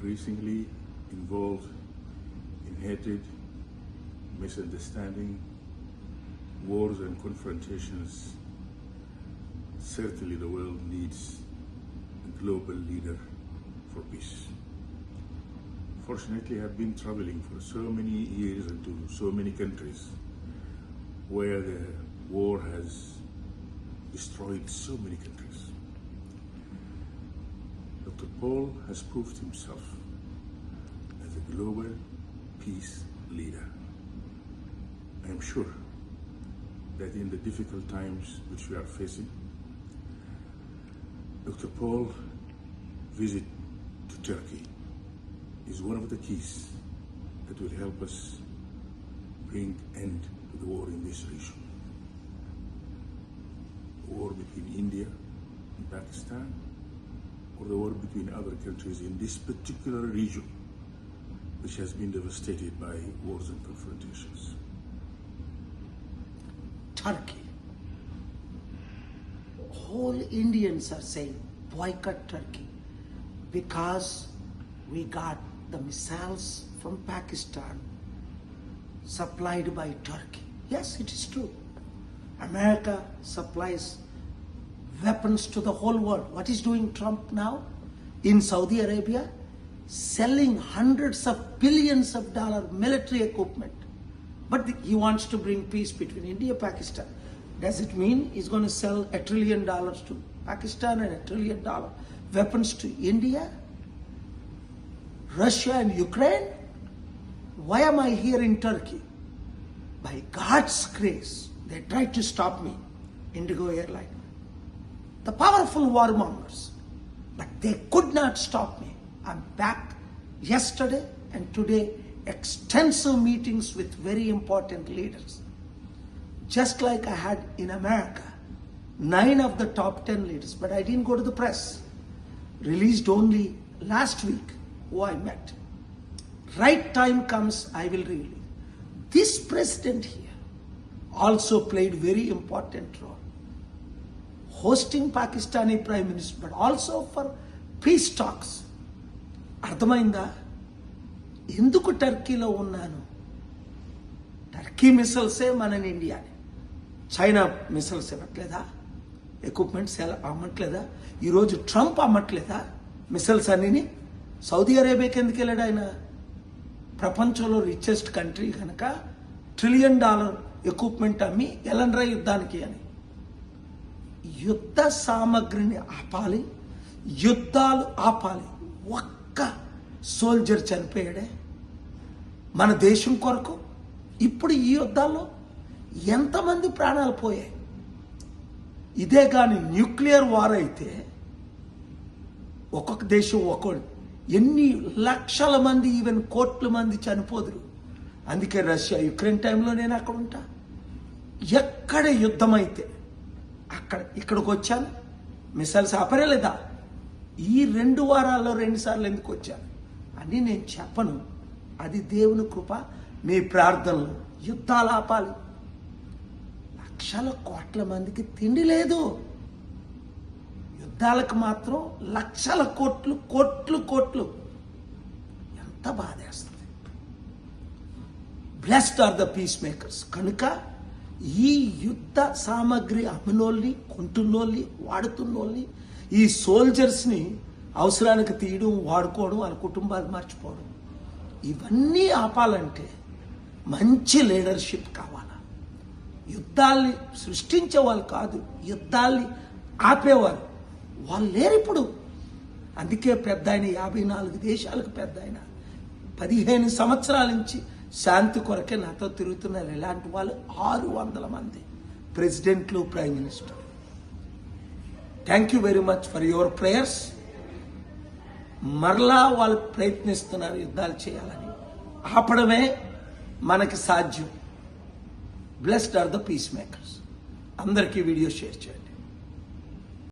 increasingly involved in hatred, misunderstanding, wars and confrontations, certainly the world needs a global leader for peace. Fortunately, I've been traveling for so many years into so many countries where the war has destroyed so many countries. Dr. Paul has proved himself as a global peace leader. I am sure that in the difficult times which we are facing, Dr. Paul's visit to Turkey is one of the keys that will help us bring end to the war in this region. The war between India and Pakistan, or the war between other countries in this particular region, which has been devastated by wars and confrontations. Turkey. Whole Indians are saying boycott Turkey because we got the missiles from Pakistan supplied by Turkey. Yes, it is true. America supplies weapons to the whole world. What is doing Trump now? In Saudi Arabia, selling hundreds of billions of dollars military equipment. But he wants to bring peace between India and Pakistan. Does it mean he's going to sell $1 trillion to Pakistan and $1 trillion weapons to India, Russia and Ukraine? Why am I here in Turkey? By God's grace, they tried to stop me, Indigo Airline. The powerful warmongers, but they could not stop me. I'm back yesterday and today, extensive meetings with very important leaders. Just like I had in America, 9 of the top 10 leaders, but I didn't go to the press. Released only last week who I met. Right time comes, I will release. This president here also played very important role. Hosting Pakistani Prime Minister, but also for peace talks. అర్థమైందా? ఎందుకు టర్కీలో ఉన్నాను? Turkey మిసైల్సే మన ఇండియాని, China missiles ఇవ్వట్లేదా? Equipments అమ్మట్లేదా? ఈరోజు Trump అమ్మట్లేదా missiles అన్నిని? Saudi అరేబియాకి ఎందుకు వెళ్ళాడు ఆయన? ప్రపంచంలో రిచెస్ట్ కంట్రీ కనుక $1 ట్రిలియన్ ఎక్విప్మెంట్ అమ్మి ఎలండ్రా యుద్ధానికి అని. యుద్ధ సామగ్రిని ఆపాలి, యుద్ధాలు ఆపాలి. ఒక్క సోల్జర్ చనిపోయాడే మన దేశం కొరకు. ఇప్పుడు ఈ యుద్ధాల్లో ఎంతమంది ప్రాణాలు పోయాయి? ఇదే కానీ న్యూక్లియర్ వార్ అయితే ఒక్కొక్క దేశం ఒక్కొక్కడు ఎన్ని లక్షల మంది, ఈవెన్ కోట్ల మంది చనిపోదురు. అందుకే రష్యా యుక్రెయిన్ టైంలో నేను అక్కడ ఉంటా. ఎక్కడ యుద్ధం అయితే ఇక్కడికి వచ్చాను. మిసైల్స్ ఆపరేలేదా? ఈ 2 వారాల్లో 2 సార్లు ఎందుకు వచ్చాను అని నేను చెప్పను. అది దేవుని కృప, మీ ప్రార్థనలు. యుద్ధాలు ఆపాలి. లక్షల కోట్ల మందికి తిండి లేదు. యుద్ధాలకు మాత్రం లక్షల కోట్లు కోట్లు కోట్లు. ఎంత బాధేస్తుంది. Blessed are the piece makers. కనుక ఈ యుద్ధ సామగ్రి అమ్మినోళ్ళని, కొంటున్నోళ్ళని, వాడుతున్నోళ్ళని, ఈ సోల్జర్స్ని అవసరానికి తీయడం, వాడుకోవడం, వాళ్ళ కుటుంబాలు మర్చిపోవడం, ఇవన్నీ ఆపాలంటే మంచి లీడర్షిప్ కావాలా. యుద్ధాల్ని సృష్టించే వాళ్ళు కాదు, యుద్ధాల్ని ఆపేవారు వాళ్ళు లేరు ఇప్పుడు. అందుకే పెద్ద ఆయన 54 దేశాలకు పెద్ద ఆయన 15 సంవత్సరాల నుంచి శాంతి కొరకే నాతో తిరుగుతున్నారు. ఇలాంటి వాళ్ళు 600 మంది ప్రెసిడెంట్లు, prime minister. Thank you very much for your prayers. మరలా వాళ్ళు ప్రయత్నిస్తున్నారు యుద్ధాలు చేయాలని. ఆపడమే మనకి సాధ్యం. Blessed are the piece makers. అందరికీ వీడియో షేర్ చేయండి.